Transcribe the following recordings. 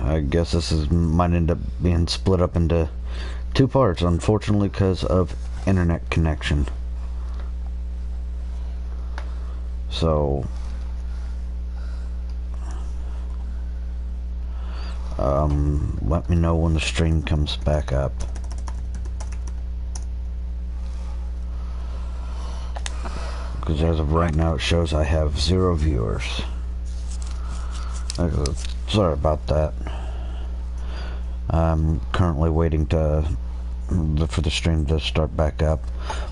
I guess this is might end up being split up into two parts, unfortunately, because of internet connection. So, let me know when the stream comes back up. Because as of right now, it shows I have 0 viewers. Sorry about that. I'm currently waiting for the stream to start back up.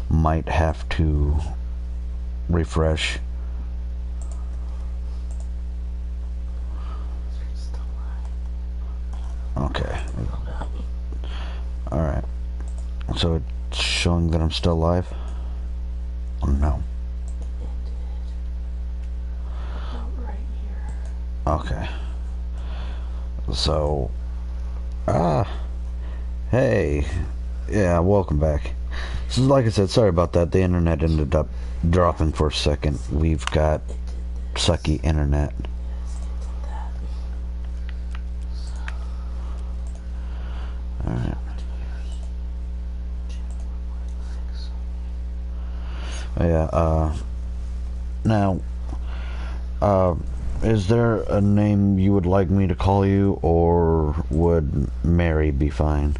Might have to refresh. Okay. Alright. So it's showing that I'm still live? Oh no. Okay. So, hey. Yeah, welcome back. So like I said, sorry about that. The internet ended up dropping for a second. We've got sucky internet. Alright. Yeah, now, is there a name you would like me to call you, or would Mary be fine?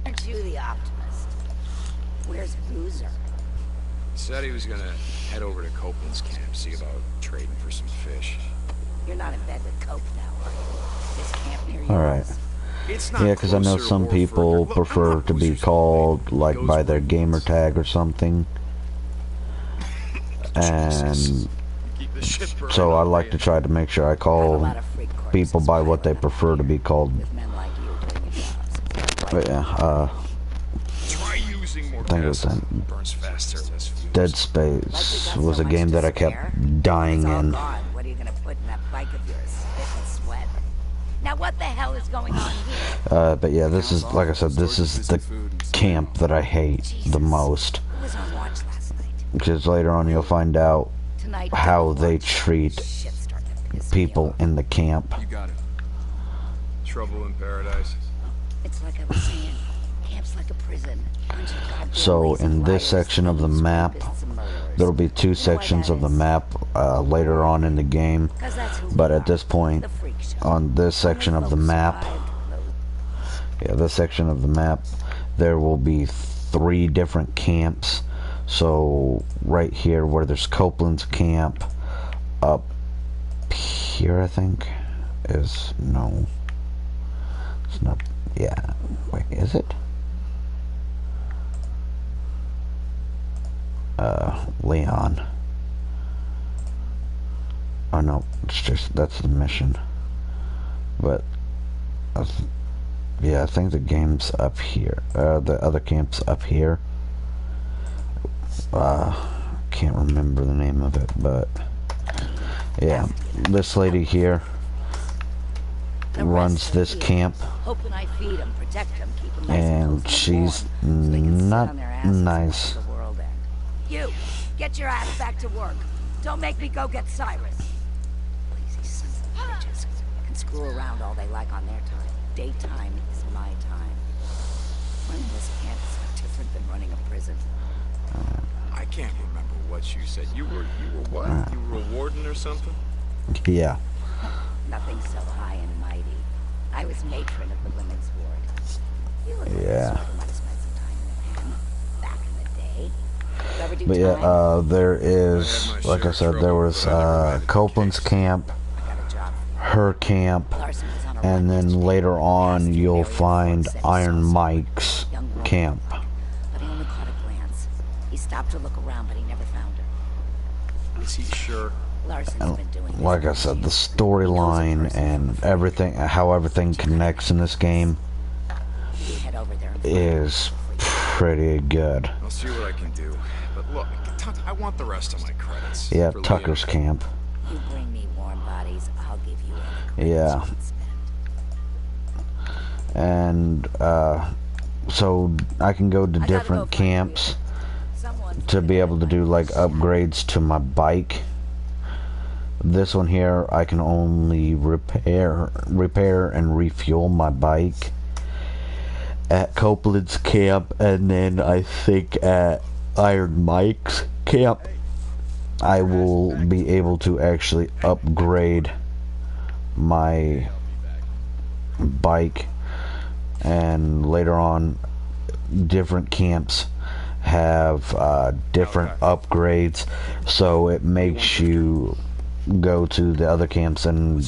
Aren't you the optimist? Where's Boozer? He said he was gonna head over to Copeland's camp, see about trading for some fish. You're not in bed with Cope now, are you? This camp near you. Alright. Yeah, because I know some people prefer to be called, like, by their gamer tag or something. And so I like to try to make sure I call people by what they prefer to be called. But yeah, I think it was Dead Space was a game that I kept dying in. What are you gonna put in that bike of yours? Spit and sweat. Now what the hell is going on here? But yeah, this is, like I said, this is the camp that I hate the most. Who was on watch last night? Because later on you'll find out Tonight, how they treat shit's starting to piss me people off. in the camp. You got it. Trouble in paradise. It's like I was saying, camp's like a prison. Bunch of goddamn So lazy in this liars, section of the map, rapists and murderers. there'll be two sections of the map later on in the game. 'Cause that's who But we at are, this point, the freak show. on this section of the map, this section of the map, there will be 3 different camps. So right here where there's Copeland's camp, up here I think is, no, it's not, yeah, wait, is it? Leon. Oh no, it's just, that's the mission. But yeah, I think the game's up here. The other camp's up here. Can't remember the name of it, but yeah, this lady here runs this camp, Hoping I feed 'em, protect 'em, keep 'em nice and cozy she's warm, so they can sit not on their asses nice. until the world end. You, get your ass back to work. Don't make me go get Cyrus. Lazy sons of bitches can screw around all they like on their time. Daytime is my time. Running this camp is no different than running a prison. I can't remember what you said. You were what? You were a warden or something? Yeah. Nothing so high and mighty. I was matron of the women's ward. You look like Yeah. the sort who might have spent some time in the pen back in the day. You ever do But yeah, time? there is, like I said, there was Copeland's camp, I got a job for you. her camp, Larson was on a and run then yesterday. later on Asked you'll Mary to find force that he Iron saw Mike's young woman camp. like, but he only caught a glance. He stopped to look around, but he never found her. Is he sure? Larson's And been doing this like I for said, the years. storyline and everything, how everything connects in this game You head over there and find is pretty good. I'll see what I can do. But look, I want the rest of my credits. Yeah, for Tucker's Leon. camp. You bring me warm bodies, I'll give you any Yeah. credits you can spend. And so I can go to I gotta different go find camps Someone to be able to do like upgrades to my bike. This one here, I can only repair and refuel my bike at Copeland's camp, and then I think at Iron Mike's camp I will be able to actually upgrade my bike, and later on different camps have different upgrades, so it makes you go to the other camps and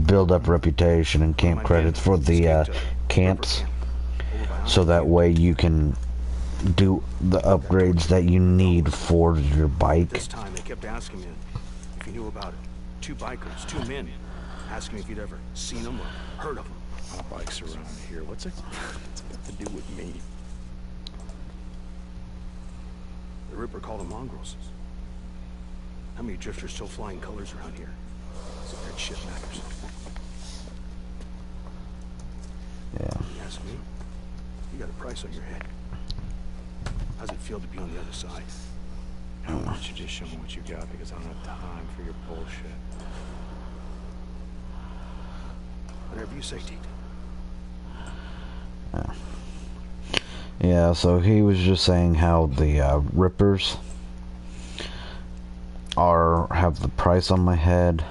build up reputation and camp credits for the camps, so that way you can do the upgrades that you need for your bike. This time they kept asking me if you knew about it. 2 bikers, 2 men, asking me if you'd ever seen them or heard of them. My bike's around here. What's it got to do with me? The Ripper called them mongrels. How many drifters still flying colors around here? So that shit matters. Yeah. You ask me, you got a price on your head. How's it feel to be on the other side? Why don't you just show me what you got, because I don't have time for your bullshit. Whatever you say, Tito. Yeah, so he was just saying how the Rippers have the price on my head.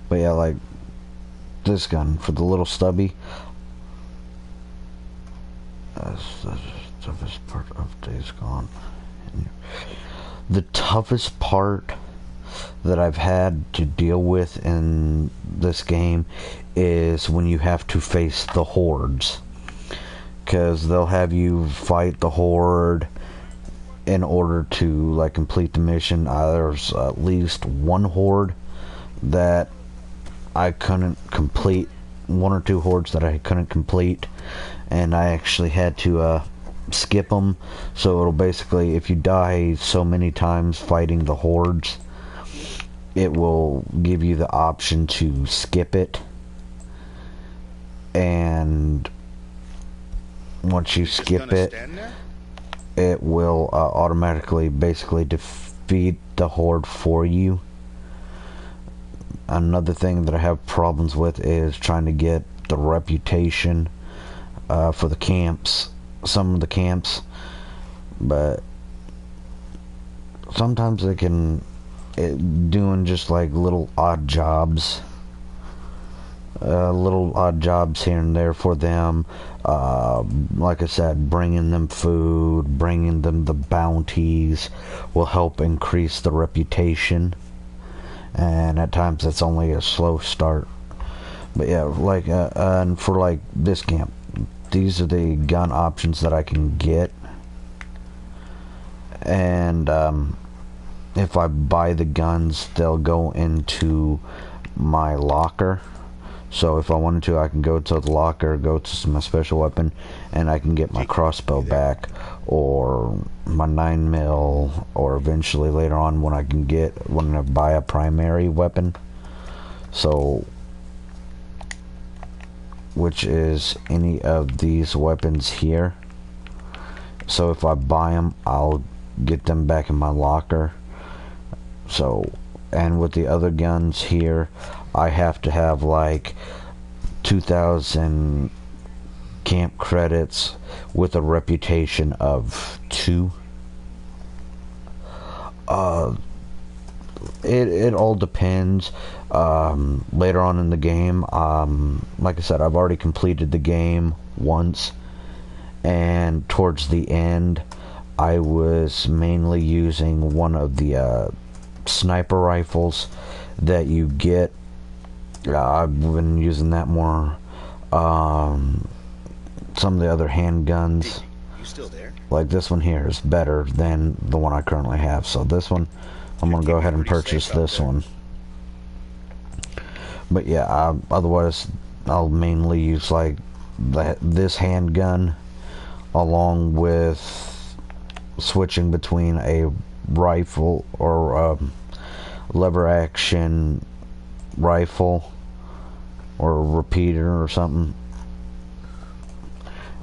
But yeah, like this gun for the little stubby. That's the toughest part of Days Gone. The toughest part that I've had to deal with in this game is when you have to face the hordes, because they'll have you fight the horde in order to like complete the mission. There's at least one horde that I couldn't complete, 1 or 2 hordes that I couldn't complete, and I actually had to skip them. So it'll basically, if you die so many times fighting the hordes, it will give you the option to skip it, and once you skip it, it will automatically basically defeat the horde for you. Another thing that I have problems with is trying to get the reputation for the camps, some of the camps, but sometimes they can doing just like little odd jobs here and there for them, like I said, bringing them food, bringing them the bounties will help increase the reputation, and at times that's only a slow start. But yeah, like and for like this camp, these are the gun options that I can get, and if I buy the guns, they'll go into my locker. So if I wanted to, I can go to the locker, go to my special weapon, and I can get my crossbow back, or my 9mm, or eventually later on when I buy a primary weapon. So, which is any of these weapons here. So if I buy them, I'll get them back in my locker. So, and with the other guns here, I have to have like 2,000 camp credits with a reputation of 2. It all depends. Later on in the game, like I said, I've already completed the game once, and towards the end, I was mainly using one of the sniper rifles that you get. I've been using that more. Some of the other handguns, You still there? like this one here, is better than the one I currently have. So this one, I'm gonna go ahead and purchase this one. But yeah, otherwise I'll mainly use like this handgun, along with switching between a rifle or lever action rifle or a repeater or something,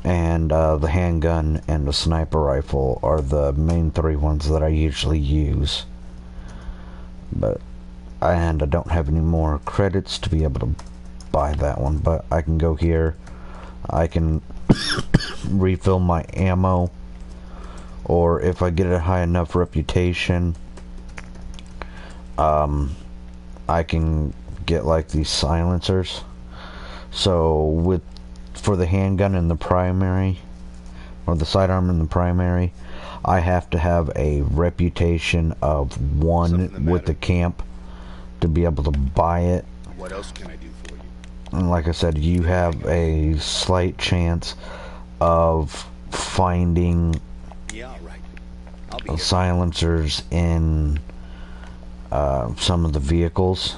and the handgun and the sniper rifle are the main 3 ones that I usually use. But and I don't have any more credits to be able to buy that one, but I can go here. I can refill my ammo, or if I get a high enough reputation, I can get like these silencers. So for the handgun in the primary, or the sidearm in the primary, I have to have a reputation of 1 with the camp to be able to buy it. What else can I do for you? And like I said, you have a slight chance of finding Yeah, all right. I'll be here. silencers in some of the vehicles.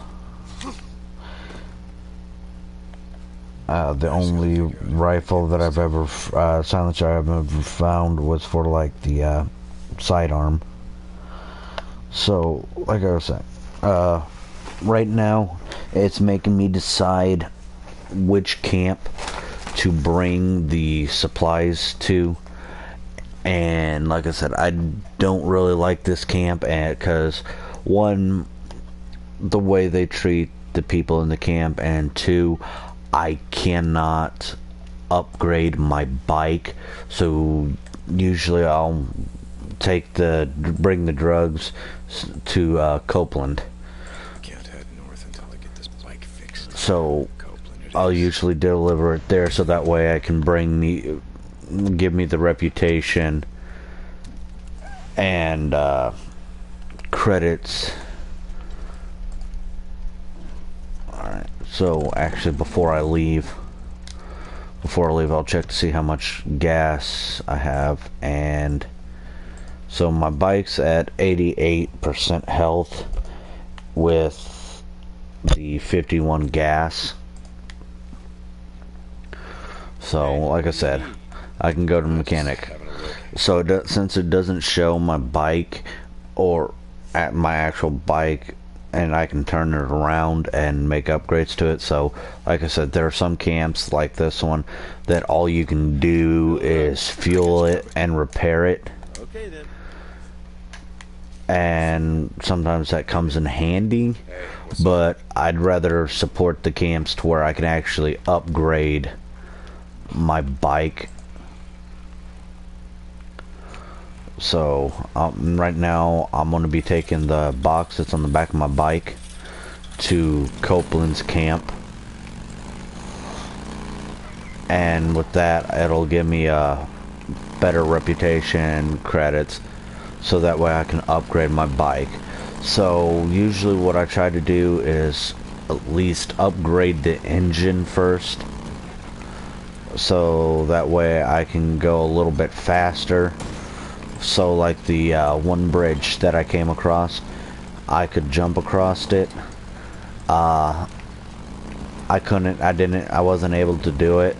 The only rifle that I've ever silencer I've ever found was for like the sidearm. So like I was saying, right now it's making me decide which camp to bring the supplies to. And like I said, I don't really like this camp because, one, the way they treat the people in the camp, and two, I cannot upgrade my bike. So usually I'll bring the drugs to Copeland. Can't head north until I get this bike fixed. So Copeland it I'll is. usually deliver it there, so that way I can give me the reputation and credits. Alright, so actually before I leave I'll check to see how much gas I have. And so my bike's at 88% health with the 51 gas. So like I said, I can go to mechanic. Having a look. So since it doesn't show my bike or at my actual bike, and I can turn it around and make upgrades to it. So like I said, there are some camps like this one that all you can do is fuel it and repair it, Okay then. and sometimes that comes in handy. But I'd rather support the camps to where I can actually upgrade my bike. So right now I'm going to be taking the box that's on the back of my bike to Copeland's camp, and with that it'll give me a better reputation, credits, so that way I can upgrade my bike. So usually what I try to do is at least upgrade the engine first, so that way I can go a little bit faster. So like the one bridge that I came across, I could jump across it. I wasn't able to do it.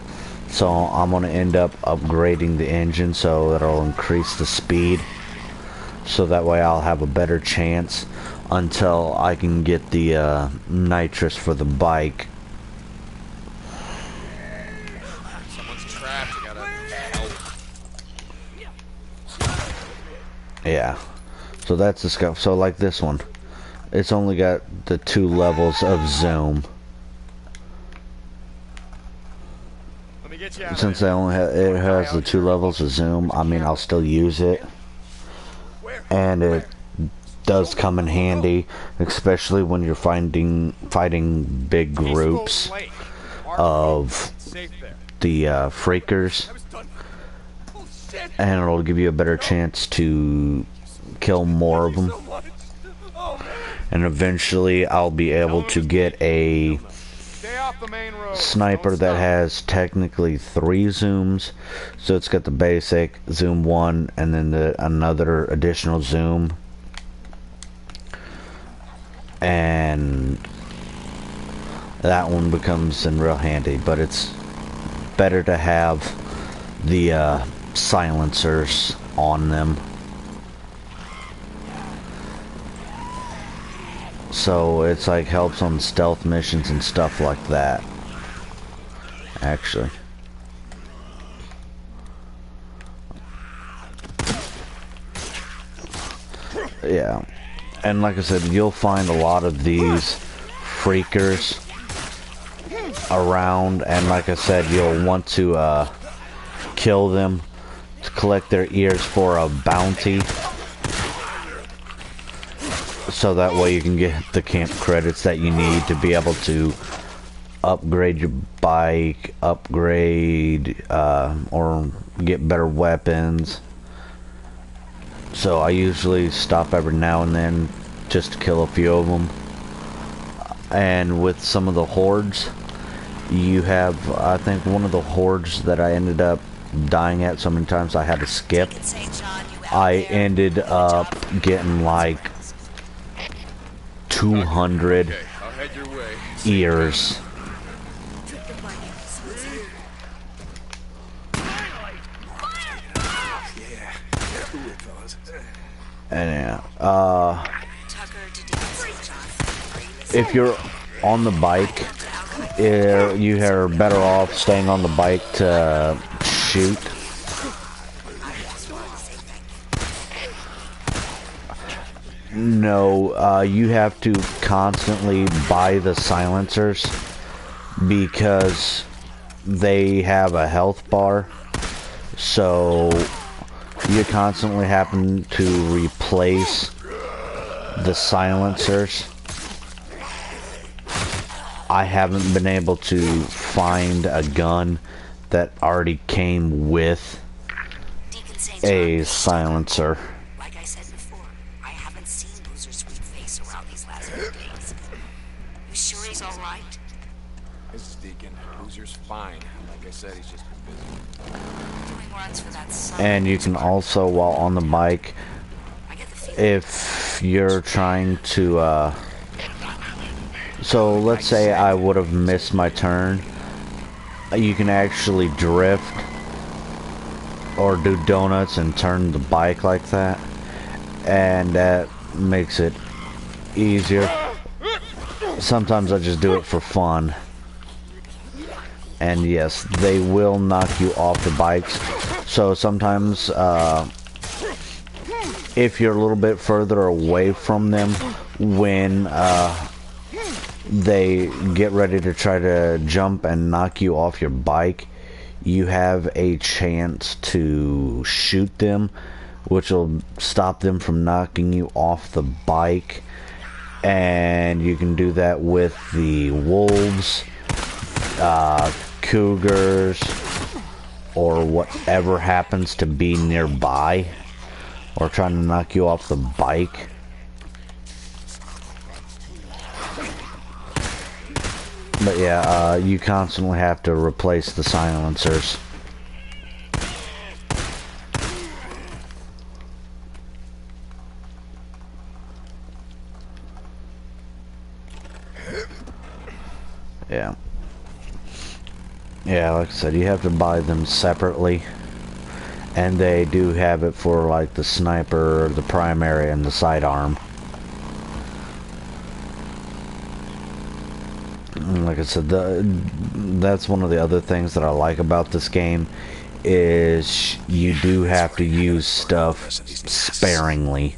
So I'm gonna end up upgrading the engine so that'll increase the speed. So that way I'll have a better chance until I can get the nitrous for the bike. Someone's trapped. You gotta help. Yeah, so that's the scope. So like this one, it's only got the 2 levels of zoom. Let me get you out. Since it has the 2 levels of zoom, I mean I'll still use it, and it does come in handy, especially when you're fighting big groups of the freakers. And it'll give you a better chance to kill more of them. And eventually I'll be able to get a sniper that has technically 3 zooms. So it's got the basic zoom 1 and then another additional zoom. And that one becomes in real handy, but it's better to have the silencers on them. So it's like helps on stealth missions and stuff like that. Actually. Yeah. And like I said, you'll find a lot of these freakers around, and like I said, you'll want to kill them to collect their ears for a bounty, so that way you can get the camp credits that you need to be able to upgrade your bike, upgrade or get better weapons. So I usually stop every now and then just to kill a few of them. And with some of the hordes, you have, I think one of the hordes that I ended up dying at so many times I had to skip, I ended up getting like 200 Okay, I'll head your way. ears. And yeah, if you're on the bike, you are better off staying on the bike to shoot. No, you have to constantly buy the silencers because they have a health bar, so you constantly happen to replace the silencers. I haven't been able to find a gun that already came with a silencer. Like I said before, I haven't seen Boozer's sweet face around these last few days. You sure he's alright? This is Deacon. Boozer's fine. Like I said, he's just been busy. Doing runs for that son. And you can also, while on the bike, I get the feeling if you're trying to, so let's say I would have missed my turn, you can actually drift or do donuts and turn the bike like that, and that makes it easier. Sometimes I just do it for fun. And yes, they will knock you off the bikes. So sometimes, if you're a little bit further away from them, when they get ready to try to jump and knock you off your bike, you have a chance to shoot them, which will stop them from knocking you off the bike. And you can do that with the wolves, cougars, or whatever happens to be nearby or trying to knock you off the bike. But yeah, you constantly have to replace the silencers. Yeah. Yeah, like I said, you have to buy them separately. And they do have it for like the sniper, the primary, and the sidearm. And like I said, that's one of the other things that I like about this game, is you do have to use stuff sparingly.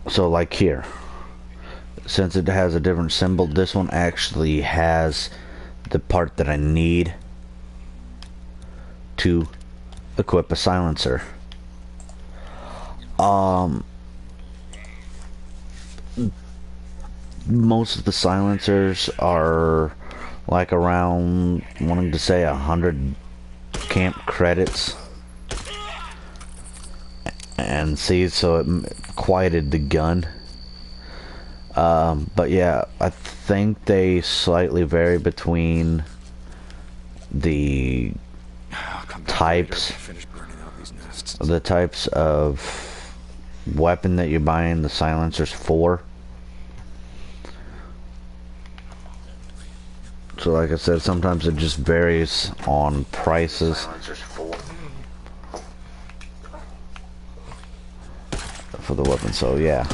So like here, since it has a different symbol, this one actually has the part that I need to equip a silencer. Most of the silencers are like around, wanting to say 100 camp credits. And see, so it quieted the gun. But yeah, I think they slightly vary between the types of weapon that you're buying the silencers for. So like I said, sometimes it just varies on prices for the weapon. So yeah.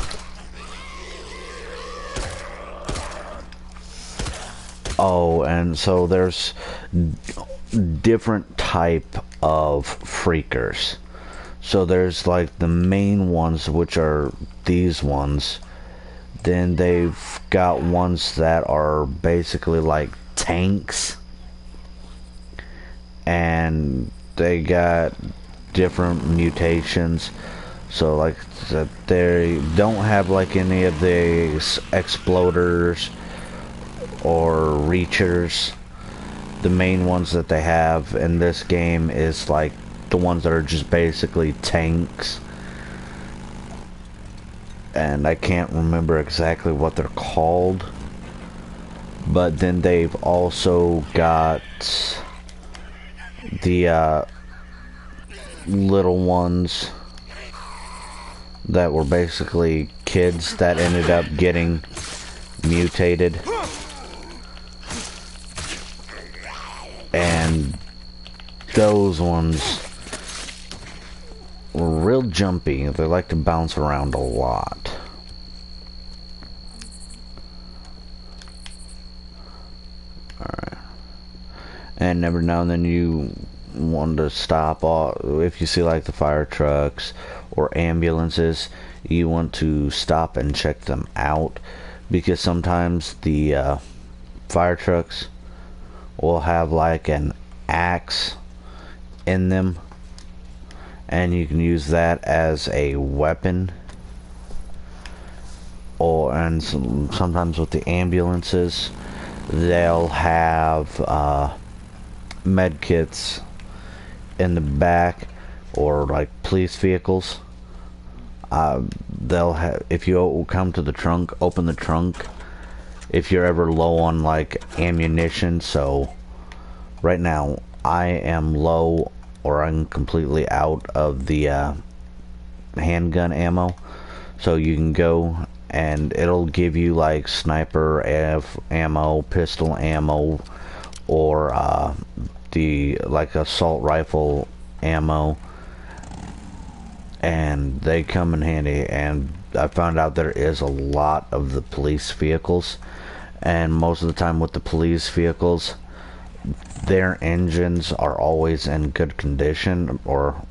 Oh, and so there's different type of freakers. So there's like the main ones, which are these ones. Then they've got ones that are basically like tanks, and they got different mutations. So like they don't have like any of the exploders or reachers. The main ones that they have in this game is like the ones that are just basically tanks, and I can't remember exactly what they're called. But then they've also got the little ones that were basically kids that ended up getting mutated, and those ones were real jumpy. They like to bounce around a lot. Alright. And every now and then you want to stop off. If you see like the fire trucks or ambulances, you want to stop and check them out, because sometimes the fire trucks will have like an axe in them, and you can use that as a weapon. Or and sometimes with the ambulances, they'll have med kits in the back, or like police vehicles. They'll have, if you come to the trunk, open the trunk if you're ever low on like ammunition. So right now I am low, or I'm completely out of the handgun ammo. So you can go and it'll give you like sniper ammo, pistol ammo, or the like assault rifle ammo, and they come in handy. And I found out there is a lot of the police vehicles, and most of the time with the police vehicles, their engines are always in good condition, or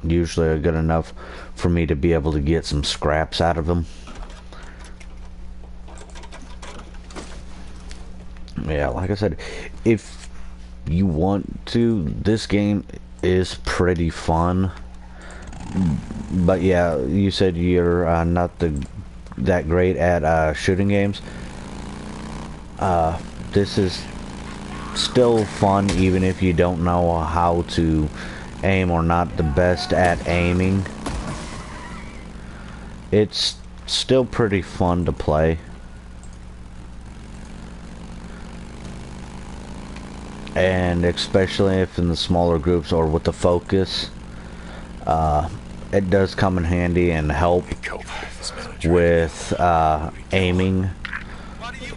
usually are good enough for me to be able to get some scraps out of them. Yeah, like I said, if you want to, this game is pretty fun. But yeah, you said you're not that great at shooting games. This is still fun, even if you don't know how to aim, or not the best at aiming. It's still pretty fun to play. And especially if in the smaller groups or with the focus, it does come in handy and help with aiming.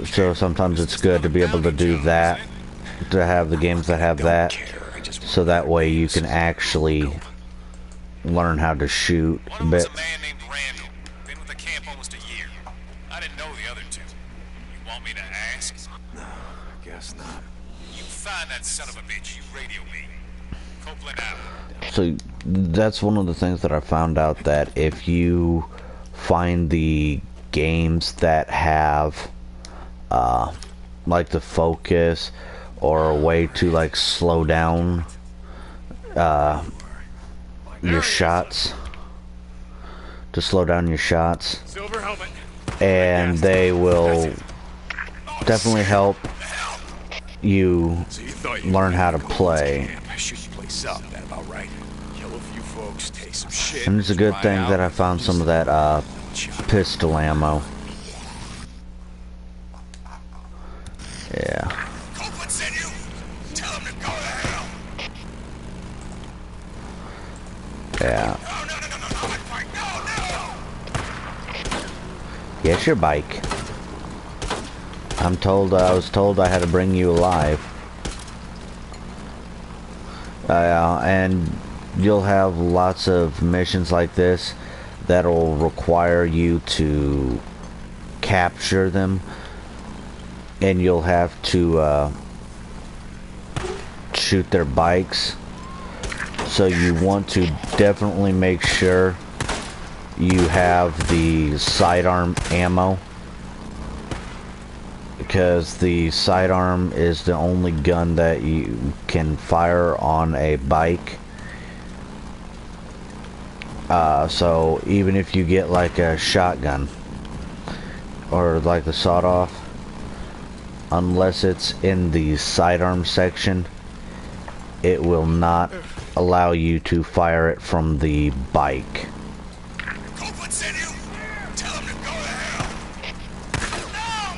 So sometimes it's good to be able to do that, to have the games that have that, so that way you can actually learn how to shoot a bit. A man named Randall. Been with the camp almost a year. I didn't know the other two. You want me to ask? No, I guess not. You find that son of a bitch. You radio me. Copeland out. So that's one of the things that I found out, that if you find the games that have like the focus, or a way to like slow down your shots, Silver helmet. and they will definitely help you So you thought you learn how to play. shoot the place up, that about right. Kill a few folks, take some shit. And it's a good dry thing out, that I found some of that pistol ammo. Yeah. Copeland sent you. Tell him to go to hell. Yeah. No, Mike, no. Yes, your bike. I was told I had to bring you alive. And you'll have lots of missions like this that'll require you to capture them, and you'll have to shoot their bikes. So you want to definitely make sure you have the sidearm ammo, because the sidearm is the only gun that you can fire on a bike. So even if you get like a shotgun or like the sawed-off, unless it's in the sidearm section, it will not allow you to fire it from the bike. Copeland sent you? Tell him to go to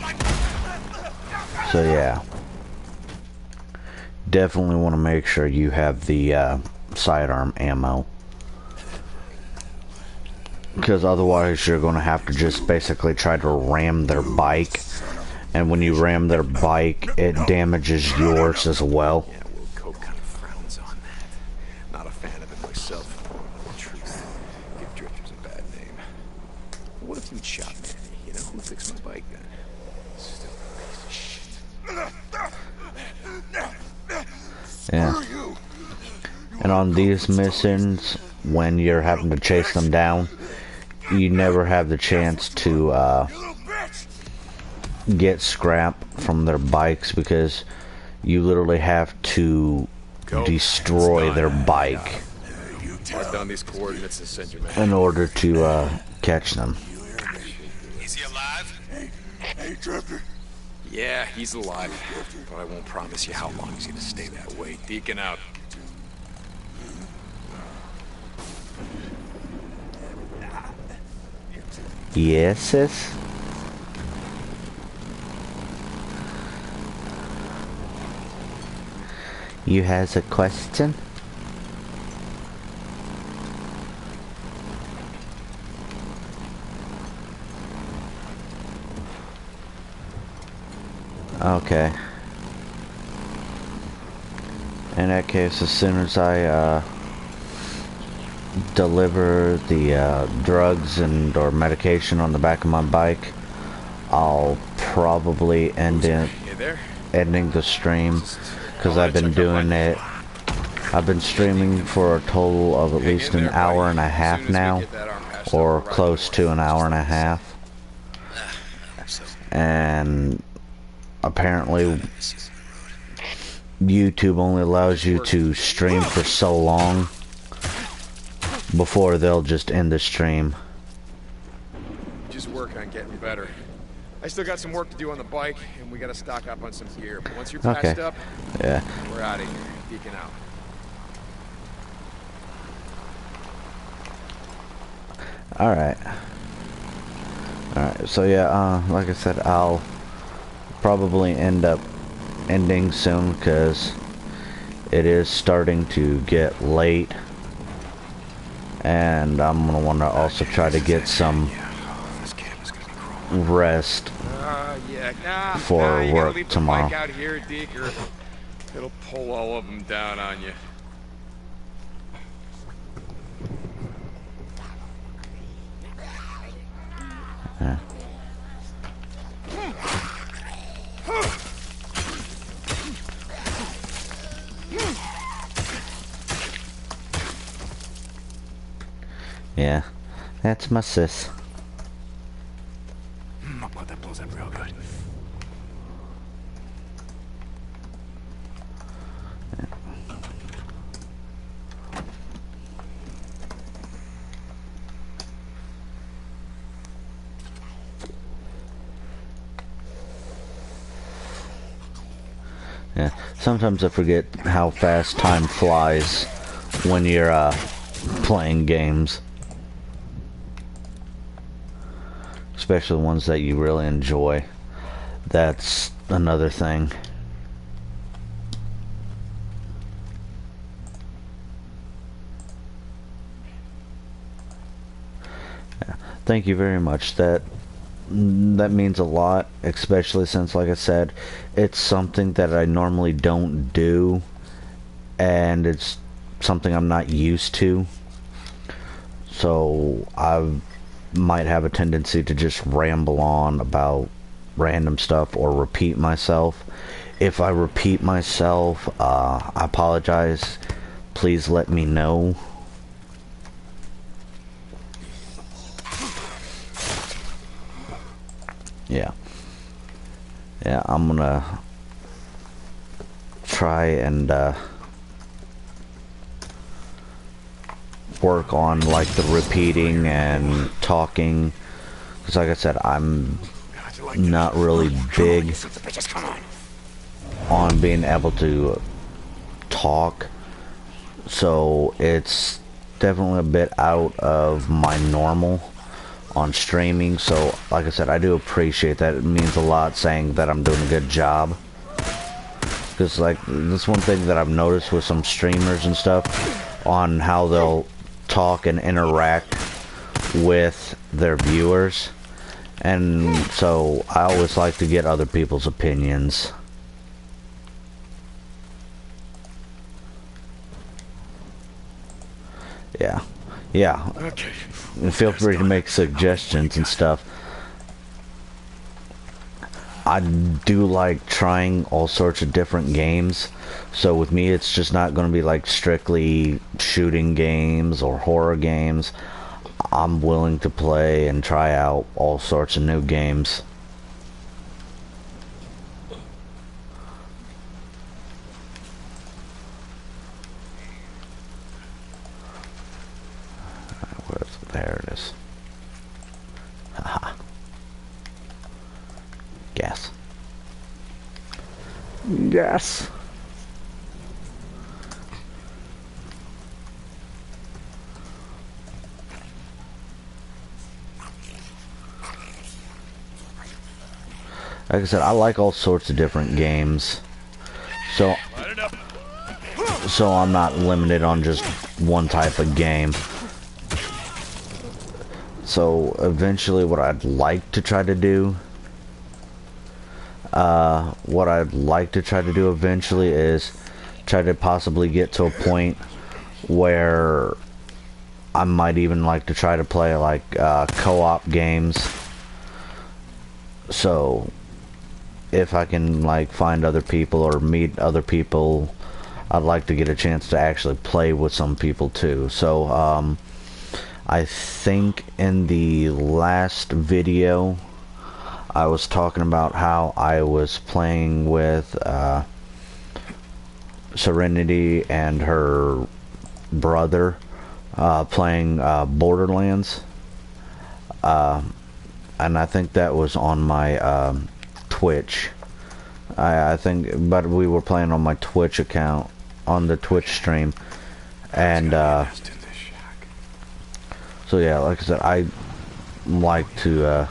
hell. So yeah, definitely want to make sure you have the sidearm ammo, because otherwise you're going to have to just basically try to ram their bike, and when you ram their bike, it damages yours as well. Yeah, Will Cope kind of frowns on that. Not a fan of it myself. The truth, give drifters a bad name. What if you'd shot Manny? You know, who fixed my bike then? Stupid piece of shit. Yeah. And on these missions, when you're having to chase them down, you never have the chance to get scrap from their bikes, because you literally have to destroy their bike Mark down these coordinates and send your man. in order to catch them. Is he alive? Hey, Drifter. Yeah, he's alive, but I won't promise you how long he's gonna stay that way. Deacon out. Yes, sis? You has a question? Okay. In that case, as soon as I deliver the drugs and or medication on the back of my bike, I'll probably You there? ending the stream, because I've been doing it. I've been streaming for a total of at least an hour and a half now, or close to an hour and a half, and apparently YouTube only allows you to stream for so long before they'll just end the stream. Just work on getting better. I still got some work to do on the bike, and we gotta stock up on some gear. But once you're patched up, Yeah. we're out of here. Deacon out. Alright. Alright, so yeah, like I said, I'll probably end up ending soon, because it is starting to get late, and I'm gonna want to also try to get some This camp is gonna be crawling. rest. For you gotta work leave tomorrow. The bike out here, Deke, or it'll pull all of them down on you. Yeah. Yeah, that's my sis. Oh, that blows up real good. Yeah, sometimes I forget how fast time flies when you're playing games, especially ones that you really enjoy. That's another thing. Yeah, thank you very much. That means a lot, especially since, like I said, it's something that I normally don't do, and it's something I'm not used to. So I might have a tendency to just ramble on about random stuff or repeat myself. If I repeat myself, I apologize. please let me know. Yeah. Yeah, I'm gonna try and work on like the repeating and talking, because like I said, I'm not really big on being able to talk, so it's definitely a bit out of my normal on streaming. So like I said, I do appreciate that. It means a lot saying that I'm doing a good job, because like that's one thing that I've noticed with some streamers and stuff, on how they'll talk and interact with their viewers, and so I always like to get other people's opinions. Yeah. Okay. And feel free to make suggestions and stuff. I do like trying all sorts of different games, so with me it's just not going to be like strictly shooting games or horror games. I'm willing to play and try out all sorts of new games. There it is. Haha. Yes. Yes. Like I said, I like all sorts of different games, so I'm not limited on just one type of game. So eventually what I'd like to try to do eventually is try to possibly get to a point where I might even like to try to play like co-op games. So if I can like find other people or meet other people, I'd like to get a chance to actually play with some people too. So I think in the last video I was talking about how I was playing with Serenity and her brother playing Borderlands, and I think that was on my Twitch. I think, but we were playing on my Twitch account, on the Twitch stream, and so yeah, like I said, I like to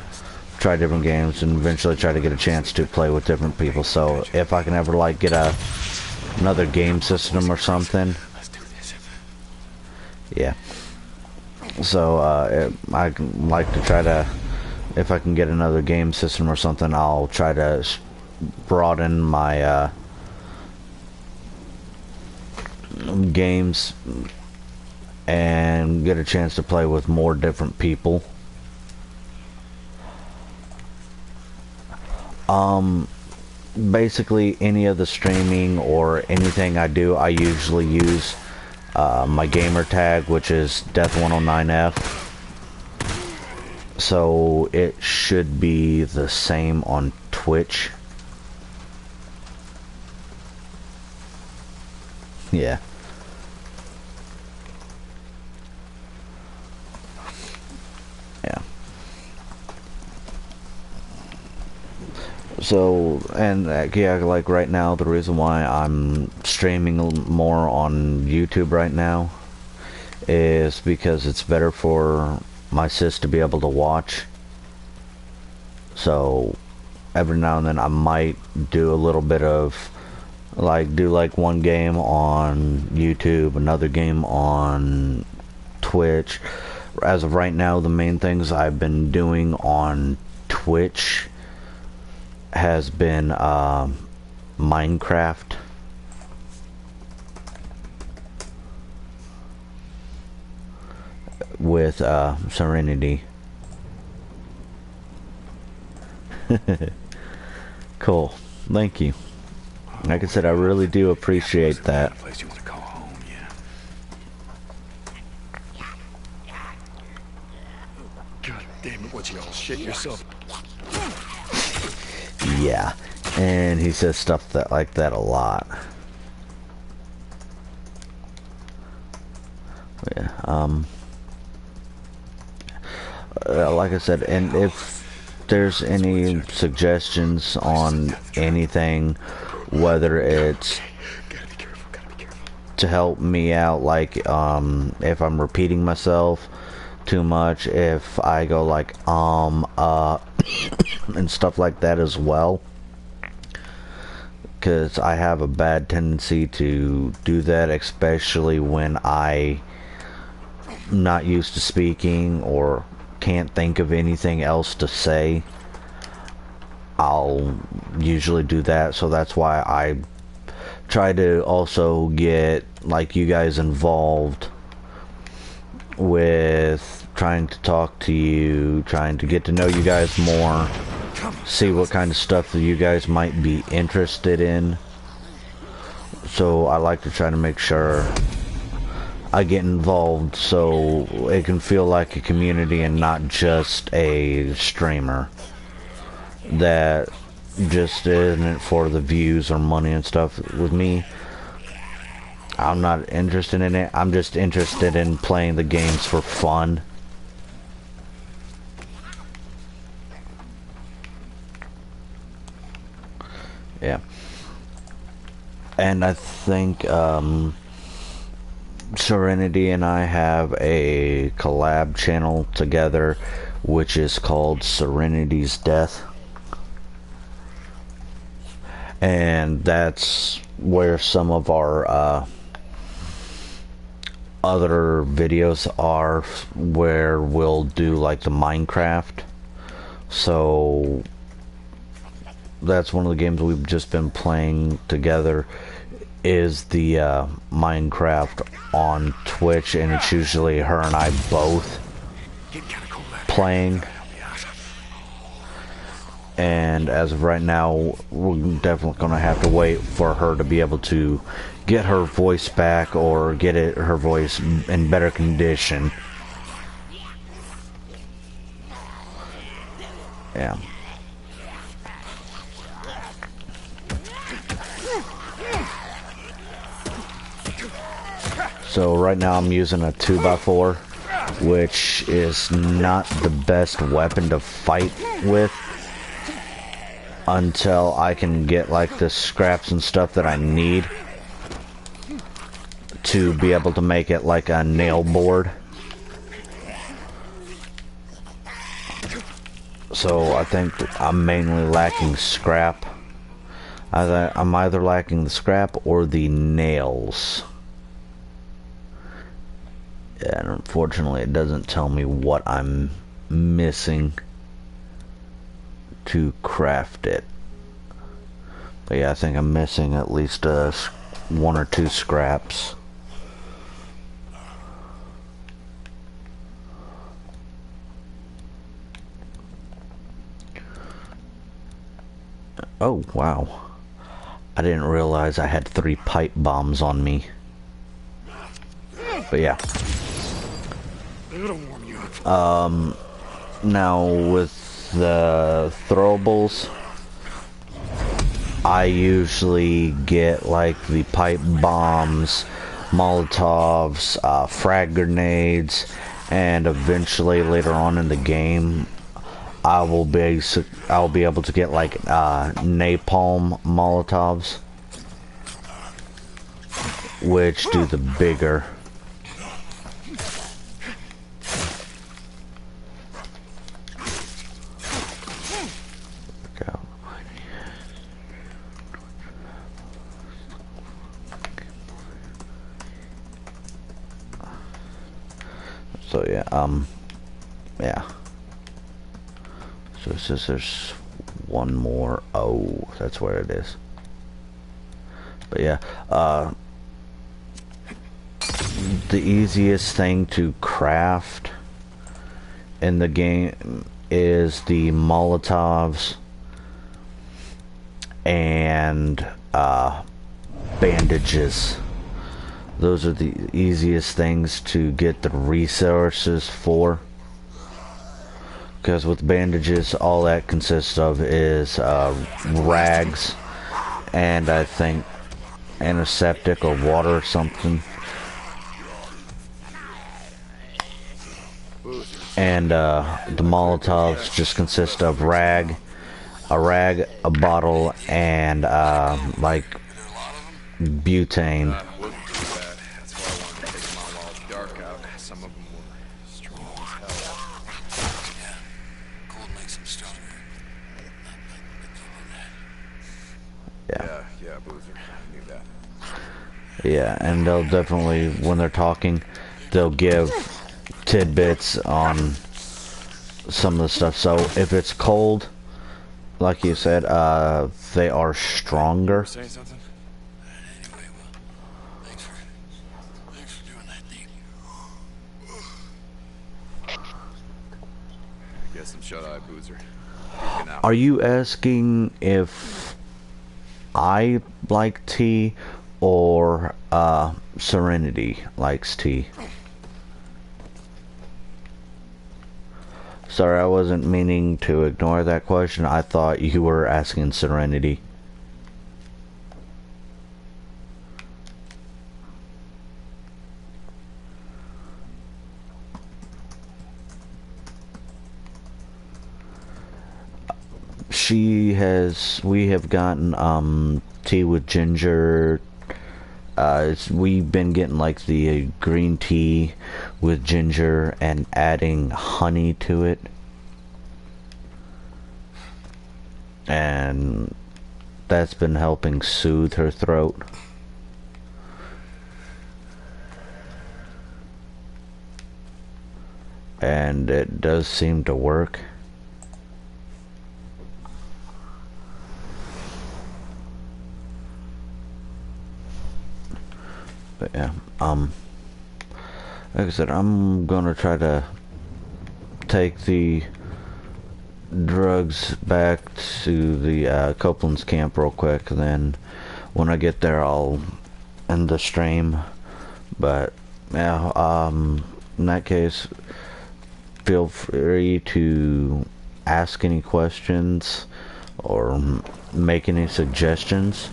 try different games and eventually try to get a chance to play with different people. So if I can ever like get another game system or something, yeah. So I can like to try to, if I can get another game system or something, I'll try to broaden my games and get a chance to play with more different people. Basically any of the streaming or anything I do, I usually use my gamer tag, which is Death109F. So it should be the same on Twitch. Yeah. Yeah. So, and yeah, like right now, the reason why I'm streaming more on YouTube right now is because it's better for my sis to be able to watch. So every now and then I might do a little bit of do like one game on YouTube, another game on Twitch. As of right now, the main things I've been doing on Twitch has been Minecraft, with Serenity. Cool. Thank you. Like I said, I really do appreciate that. Place you want to call home, yeah. Damn it, what you all shit yourself? Yeah, and he says stuff that like that a lot. Yeah, like I said, and if there's any suggestions on anything, whether it's Gotta be careful, gotta be careful. to help me out, like if I'm repeating myself too much, if I go like and stuff like that as well, because I have a bad tendency to do that, especially when I'm not used to speaking or can't think of anything else to say. I'll usually do that, so that's why I try to also get like you guys involved with trying to talk to you, trying to get to know you guys more, see what kind of stuff that you guys might be interested in. So I like to try to make sure I get involved so it can feel like a community and not just a streamer that just isn't for the views or money and stuff. With me, I'm not interested in it. I'm just interested in playing the games for fun. Yeah. And I think Serenity and I have a collab channel together, which is called Serenity's Death. And that's where some of our other videos are, where we'll do like the Minecraft. So that's one of the games we've just been playing together, is the Minecraft on Twitch, and it's usually her and I both playing. And as of right now, we're definitely gonna have to wait for her to be able to get her voice back, or get her voice in better condition. Yeah. So right now I'm using a 2x4, which is not the best weapon to fight with until I can get like the scraps and stuff that I need to be able to make it like a nail board. So I think I'm mainly lacking scrap. I'm either lacking the scrap or the nails. And unfortunately it doesn't tell me what I'm missing to craft it. But yeah, I think I'm missing at least 1 or 2 scraps. Oh wow, I didn't realize I had 3 pipe bombs on me. But yeah. Now with the throwables, I usually get like the pipe bombs, Molotovs, frag grenades, and eventually later on in the game I'll be able to get like napalm Molotovs, which do the bigger. So yeah, yeah. So it says there's one more. Oh, that's where it is. But yeah, the easiest thing to craft in the game is the Molotovs and bandages. Those are the easiest things to get the resources for. Because with bandages, all that consists of is rags and I think antiseptic or water or something. And the Molotovs just consist of a rag, a bottle, and like butane. Wasn't too bad. That's why I wanted to take them on while it's dark out. Some of them were strong as hell. Yeah, cold makes them stronger. Yeah, Boozer. I knew that. Yeah, and they'll definitely, when they're talking, they'll give tidbits on some of the stuff. So if it's cold, like you said, they are stronger. Saying something? Anyway, well, thanks for doing that, Nate. Guess I'm shut-eye, Boozer. Peeking out. Are you asking if I like tea or Serenity likes tea? Sorry, I wasn't meaning to ignore that question. I thought you were asking Serenity. We have gotten tea with ginger. We've been getting like the green tea with ginger and adding honey to it, and that's been helping soothe her throat. And it does seem to work. But yeah, like I said, I'm gonna try to take the drugs back to the Copeland's camp real quick, and then when I get there I'll end the stream. But yeah, in that case, feel free to ask any questions or make any suggestions.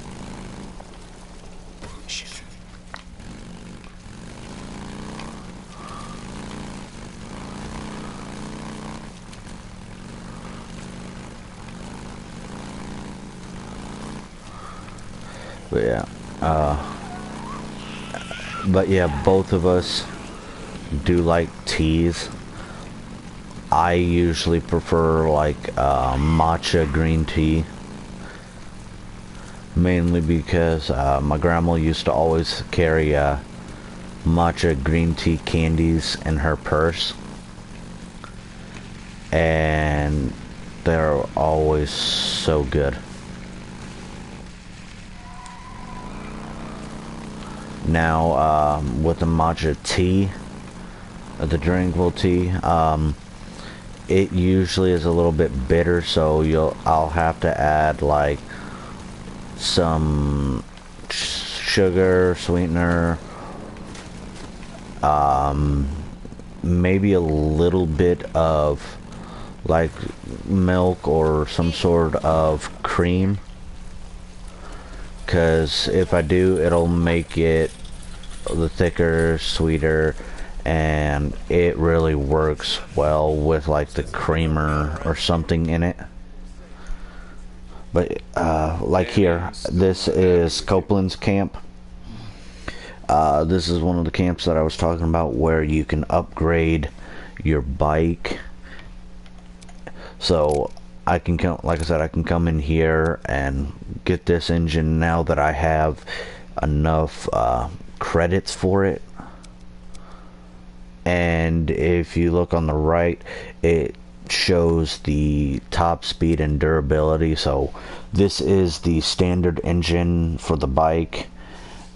But yeah, both of us do like teas. I usually prefer like matcha green tea, mainly because my grandma used to always carry matcha green tea candies in her purse, and they're always so good. Now, with the matcha tea, the drinkable tea, it usually is a little bit bitter, so I'll have to add like some sugar, sweetener, maybe a little bit of like milk or some sort of cream. Because if I do, it'll make it the thicker, sweeter, and it really works well with like the creamer or something in it. But like here, this is Copeland's camp. This is one of the camps that I was talking about where you can upgrade your bike. So I can come, like I said, I can come in here and get this engine now that I have enough credits for it. And if you look on the right, it shows the top speed and durability. So this is the standard engine for the bike,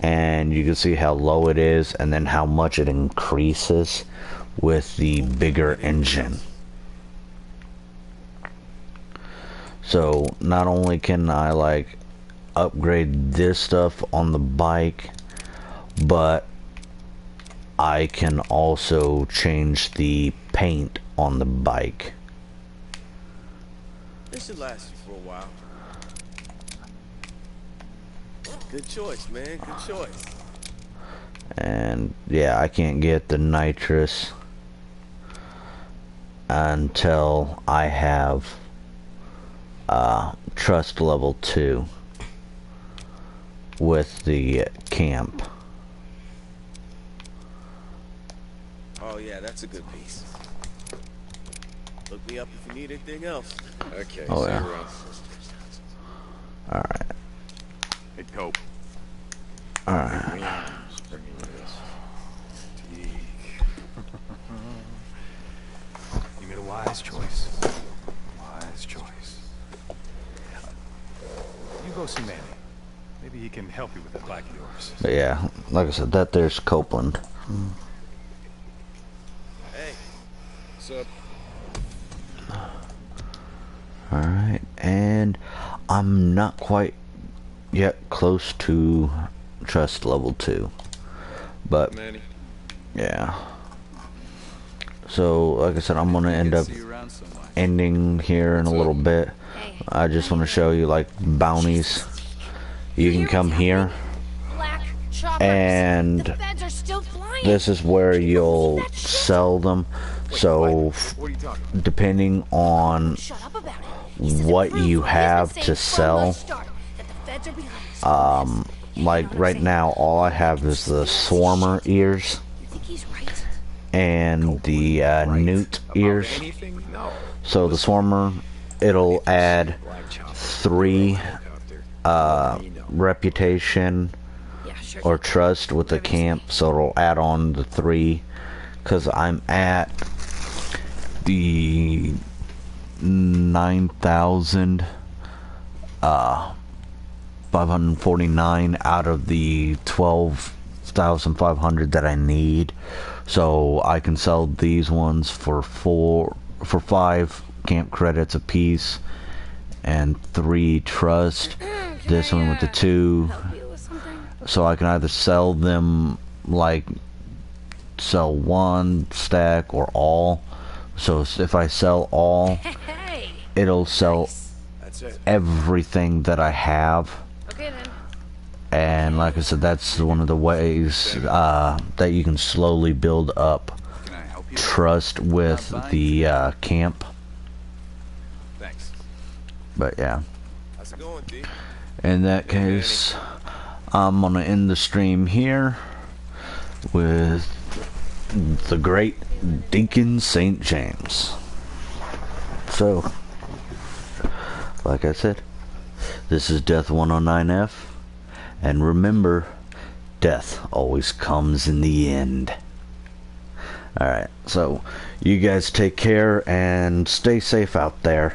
and you can see how low it is and then how much it increases with the bigger engine. So not only can I like upgrade this stuff on the bike, but I can also change the paint on the bike. This should last you for a while. Good choice, man. Good choice. And yeah, I can't get the nitrous until I have trust level 2 with the camp. Oh yeah, that's a good piece. Look me up if you need anything else. Okay, Oh, so yeah. we're on. Alright. Hey, Cope. Alright. Bringing you this. You made a wise choice. Wise choice. You go see Manny. Maybe he can help you with that bike of yours. But yeah, like I said, that there's Copeland. Hey, What's up? Alright, and I'm not quite yet close to trust level 2. But Manny? yeah. So, like I said, I'm gonna end up See you around so much. ending here in a little bit. I just want to show you like bounties. You can come here, Black choppers. and The feds are still flying. this is where you'll that shit? sell them. So, What are you talking? depending on Shut up about it. This is what proof you of have business to saying from the sell, start that the feds are behind us. like right now, all I have is the Swarmer ears You think he's right? and the Newt ears. Anything? No. So the Swarmer, it'll add Black chopper. 3 Helicopter. reputation Yeah, sure. or trust with the camp, so it'll add on the 3, because I'm at the 9,000 549 out of the 12,500 that I need, so I can sell these ones for 5 camp credits a piece and 3 trust. This one with the 2, Help you with something? so I can either sell them, like sell 1 stack or all. So if I sell all, Hey. it'll sell that's it. everything that I have. Okay then. And like I said, that's one of the ways that you can slowly build up Can I help you? trust with the camp. Thanks. But yeah, How's it going, D? in that case, I'm gonna end the stream here with the great Deacon St. James. So, like I said, this is Death 109F, and remember, death always comes in the end. Alright, so you guys take care and stay safe out there.